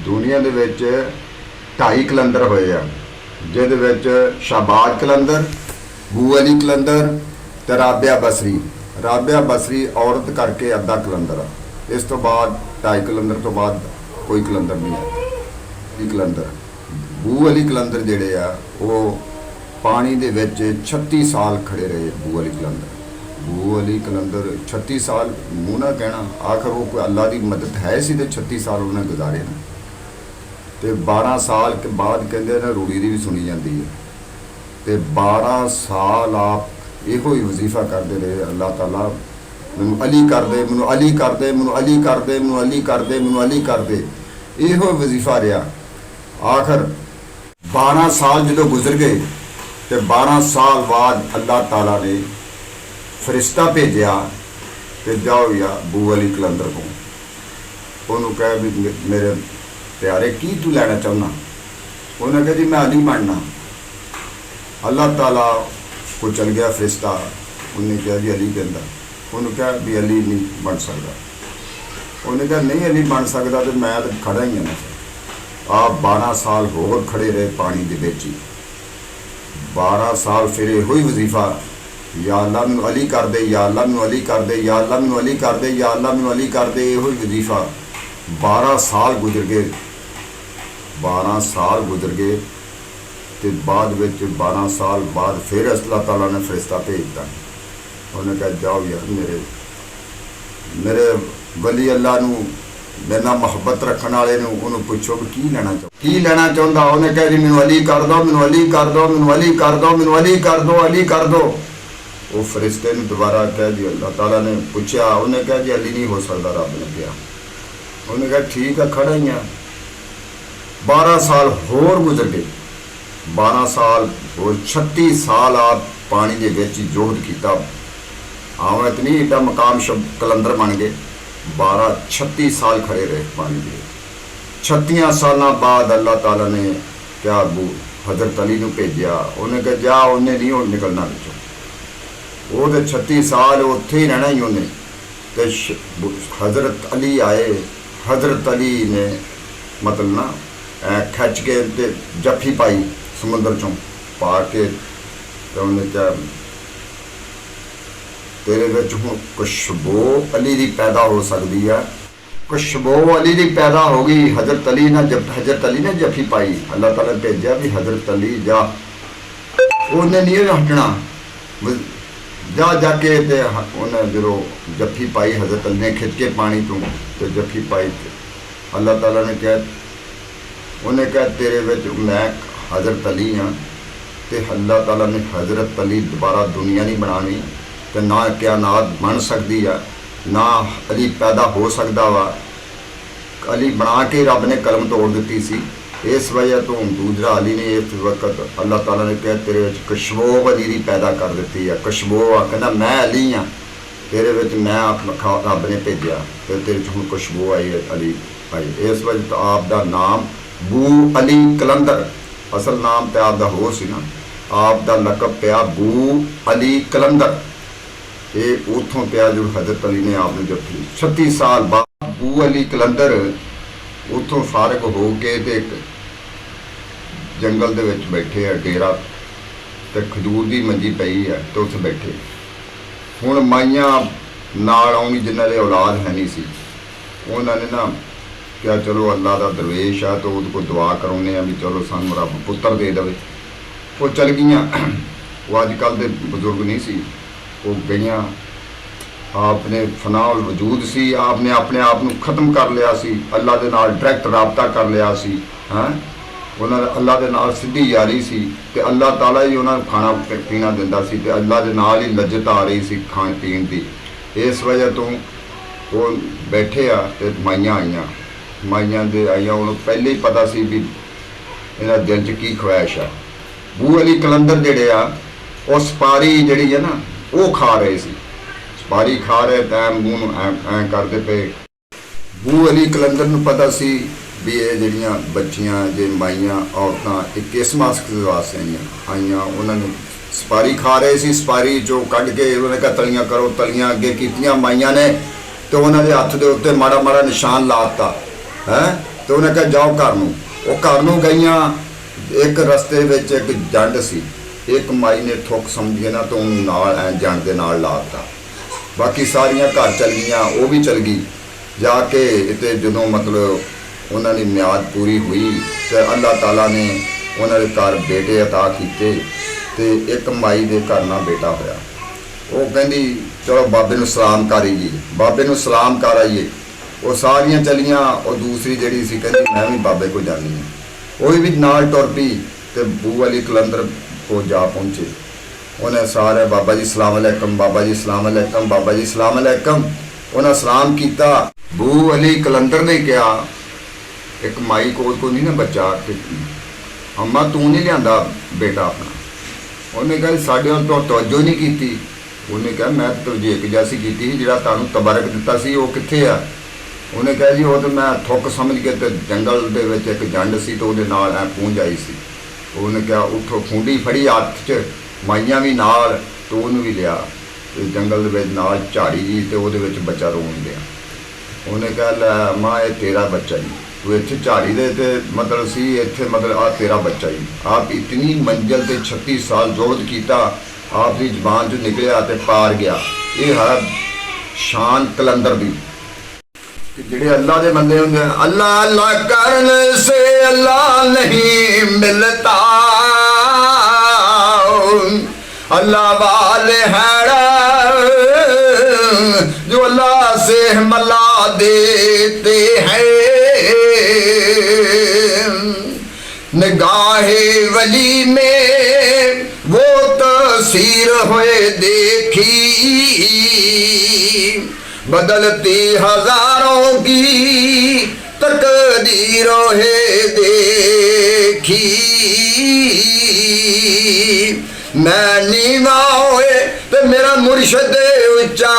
दुनिया दे विच 2.5 कलंदर होए आ, जिहदे विच शाहबाज कलंदर, बू अली कलंदर ते राबिया बसरी औरत करके अद्धा कलंदर आ। इस तो बाद 2.5 कलंदर तो बाद कोई कलंदर नहीं है। कलंदर बू अली कलंदर जिहड़े आ वो पानी दे विच 36 साल खड़े रहे। बू अली कलंदर 36 साल मूँह ना कहना, आखिर वो कोई अल्लाह की मदद है सी ते 36 साल उन्हें गुजारे ना। तो 12 साल के बाद कहते ना रूड़ी की भी सुनी जाती है। तो 12 साल आप इहो ही वजीफा करते रहे, अल्लाह ताला मैनू अली कर दे, मैनू अली कर दे, मैनू अली कर दे, मैनू अली कर दे, मैनू अली कर दे, इहो वजीफा रहा। आखिर 12 साल जो गुजर गए तो 12 साल बाद अल्लाह ताला ने फरिश्ता भेजा कि जाओ या बू अली कलंदर को, उन्होंने कहा भी मेरे प्यारे की तू लैना चाहना। उन्हें कहा जी मैं अली बनना। अल्लाह ताला को चल गया फरिश्ता, उन्हें कहा जी अली कहता, उन्होंने कहा भी अली नहीं बन सकता। उन्हें कहा नहीं अली बन सकता तो मैं तो खड़ा ही है ना। आप 12 साल होर खड़े रहे पानी के बिच ही। 12 साल फिर यो ही वजीफा, या अल्लाह मैनू अली कर दे, या अल्लाह मैनू अली कर दे, या अल्लाह मैनू अली कर दे, या अल्लाह मैनू अली कर दे, यो ही वजीफा। 12 साल गुजर गए, 12 साल गुजर गए तो बाद विच 12 साल बाद फिर अल्लाह ताला ने फरिश्ता भेजता। उन्हें कहा जाओ यार मेरे वली अल्लाह नू मेरे नाल मुहब्बत रखने वाले उन्होंने पूछो भी की लेना चाहता। उन्हें कहा जी मैनू अली कर दो, मैनू अली कर दो, मैनू अली कर दो, मैनू अली कर दो, अली कर दो। वो फरिश्ते ने दोबारा कह जी अल्लाह ताला ने पूछा, उन्हें कहा जी अली नहीं हो सकता। रब ने कहा, उन्हें कहा ठीक है खड़ा ही है। 12 साल होर गुजर गए, 12 साल और 36 साल आप पानी के विच जोहद किया। आवत नहीं एडा मकाम कलंदर बन गए। 36 साल खड़े रहे पानी के। 36 साल बाद अल्लाह ताला ने क्या हजरत अली नूं भेजा। उन्हें कहा जा, उन्हें नहीं हो निकलना पिछों, वो तो 36 साल उत्थे ही रहना ही उन्हें। तो हजरत अली आए, हजरत अली ने मतलब ना खच के ते जफ्फी पाई समुद्र चों पा के, तो उन्हें क्या तेरे विच हुण खुशबू अली दी पैदा हो सकती है। खुशबू अली दी पैदा हो गई। हजरत अली ने जफ्फी पाई। अल्लाह ताला ने भेजा भी हजरत अली जा, उन्हें नहीं हटना, जा जाके ते उन्हें जो जफ्फी पाई हजरत अली ने खिंच के पानी तो जफ्फी पाई। अल्लाह ताला ने कहा, उन्हें कहा तेरे विच मैं हजरत अली हाँ। तो अल्लाह ताला ने हजरत अली दोबारा दुनिया नहीं बनानी, तो ना कायनात बन सकती है, ना अली पैदा हो सकता वा। अली बना के रब ने कलम तोड़ दी सी। इस वजह तो दूसरा अली ने इस वक्त अल्लाह ताला ने कहा तेरे विच खुशबू अली दी पैदा कर दी है। खुशबू कहना मैं अली हाँ, तेरे विच मैं रब ने भेजा, तो तेरे हुण खुशबू आई है, अली आई। इस वजह तो आपका नाम बू अली कलंदर, असल नाम तो आपका हो सी ना, आपका लकब पिया बू अली कलंदर। ये उतों पिया जो हजरत अली ने आपने जफ्फी। 36 साल बाद बू अली कलंदर उतों फारग हो के ते जंगल दे विच बैठे है डेरा, तो खजूर की मंजी पई है, तो उत्थे बैठे। हुण माइयां नाल आउणी जिन्हां दे औलाद है नहीं सी, उन्होंने ना क्या चलो अल्लाह का दरवेश है तो वो दुआ कराने भी चलो सानू रब पुत्र दे दे। वो चल गईयां। वो अजकल के बजुर्ग नहीं सी, वो गईयां। आपने फनाउल वजूद सी, आपने अपने आप को खत्म कर लिया सी, अल्लाह के नाल डायरैक्ट राबता कर लिया सी। हाँ उन्होंने अल्लाह के नाल सीधी यारी सी, तो अल्लाह ताला ही उन्होंने खाना पीना दिंदा सी, तो अल्लाह के नाल ही लज्जत आ रही सी खाण पीण की। इस वजह तो वो बैठे आ, तो माइयां आईयां। माइयां दे आईयां उन्होंने पहले ही पता सी भी इन्हां दिल च की ख्वाहिश है। बू अली कलंदर जिहड़े आ वो सपारी जिहड़ी है ना वो खा रहे सी, सपारी खा रहे टाइम मूँह ऐ करते पे। बू अली कलंदर नूं पता सी भी ये जिहड़ियां बच्चियां जे माइयां औरतां ये किस मकसद वास्ते आईयां। उन्होंने सपारी खा रहे सी, सपारी चो कढ़ के उन्होंने कहा तलियां करो, तलियां अगे कीतियां माइयां ने, तो उन्होंने हथ के उत्ते माड़ा माड़ा निशान लाता है। तो उन्हें कहा जाओ घर नूं। वो घर नूं गईयां, एक रस्ते विच एक जंड सी, एक माई ने थुक समझ के ना तो उन्होंने नाल जंड दे नाल लाता। बाकी सारियां घर चल गईयां, वो भी चल गई जाके। ते जदों मतलब उन्होंने म्याद पूरी हुई तो अल्लाह ताला ने उन्होंने घर बेटे अता किए। तो एक माई दे घर ना बेटा होया। वो कहती चलो बाबे नूं सलाम कर आईए, बाबे नूं सलाम कर आईए। वो सारियां चलियां। और दूसरी जिहड़ी सी कहती मैं भी बाबे को जानी है, वो भी नाल टुर पई। तो बू अली कलंदर को जा पहुंचे। उन्हें सारे बाबा जी सलाम अलैकुम, बाबा जी सलाम अलैकुम, बाबा जी सलाम अलैकुम। उन्हें सलाम किया। बू अली कलंदर ने कहा एक माई को नहीं ना बच्चा, अम्मा तू नहीं लिया बेटा अपना। उन्हें कहा साढ़े वाल तो तवज्जो नहीं की। उन्हें कहा मैं तो एक जैसी की थी, जो तुहानू तबरक दिता सी वो कित्थे आ। उन्हें कहा जी वो तो मैं थुक समझ के तो जंगल दे विच एक जंड सी तो वो नाल ऐ पूंज आई सी। उन्हें कहा उठो, खुंडी फड़ी हत्थ च, माइयां भी नाल, तो उन्होंने भी लिया। तो जंगल दे विच नाल झाड़ी जी तो वो बच्चा रोन दिया। उन्हें कहा लै माँ ये तेरा बच्चा जी, तू इत्थे झाड़ी दे ते मतलब सी इत्थे मतलब आ तेरा बच्चा जी। आप इतनी मंजिल ते 36 साल जोहद किया, आपकी जबान चो निकलिया तो पार गया। ये है शान कलंदर दी। जिहड़े अल्लाह दे बंदे होंदे, अल्लाह अल्लाह करने से अल्लाह नहीं मिलता, अल्लाह वाले हैं जो अल्लाह से मला देते हैं। निगाहे वली में वो तस्वीर हुए देखी, बदलती हजारों की तकदीरों है देखी। मैं नीवा होए तो मेरा मुर्शद उच्चा,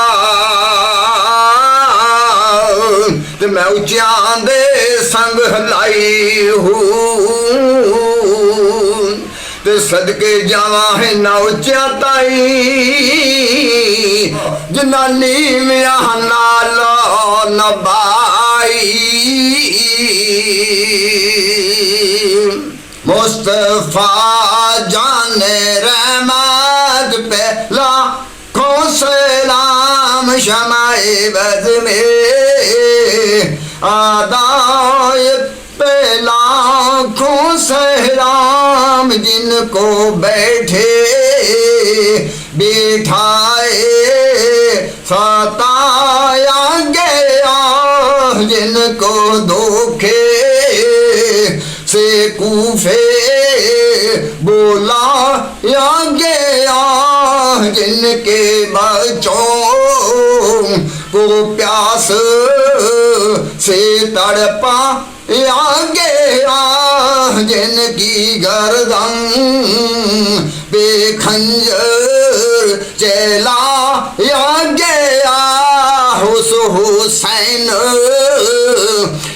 तो मैं उच्चियां दे संग हलाई हूँ। ते सदके जावा है ना उच्चा ताई, जिन्ना नीविया नालो नबाई। मुस्तफा जाने रहमत पे लाखों सलाम, शमाए बज़ में आदायत पे लाखों सलाम, जिनको बैठे बिठाए सताया गया, जिनको धोखे से कूफे बोला या गया, जिनके बच्चों को प्यास से तड़पा या गया, जिनकी गर्दन पे खंजर चला या गया, उस हुसैन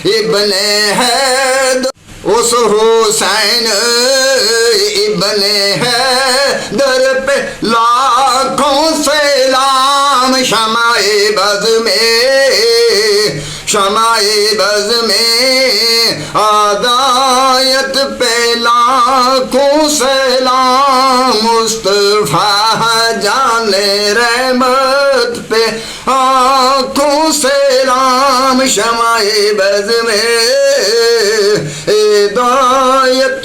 इब्ने हैदर, उस हुसैन इब्ने हैदर पे लाखों सलाम। शमाए बज़ में, शमाए बज़ में आदायत पे लाखों सलाम। मुस्तफा जाने रहमत पे आँखों सलाम, शमाए बज़ में हिदायत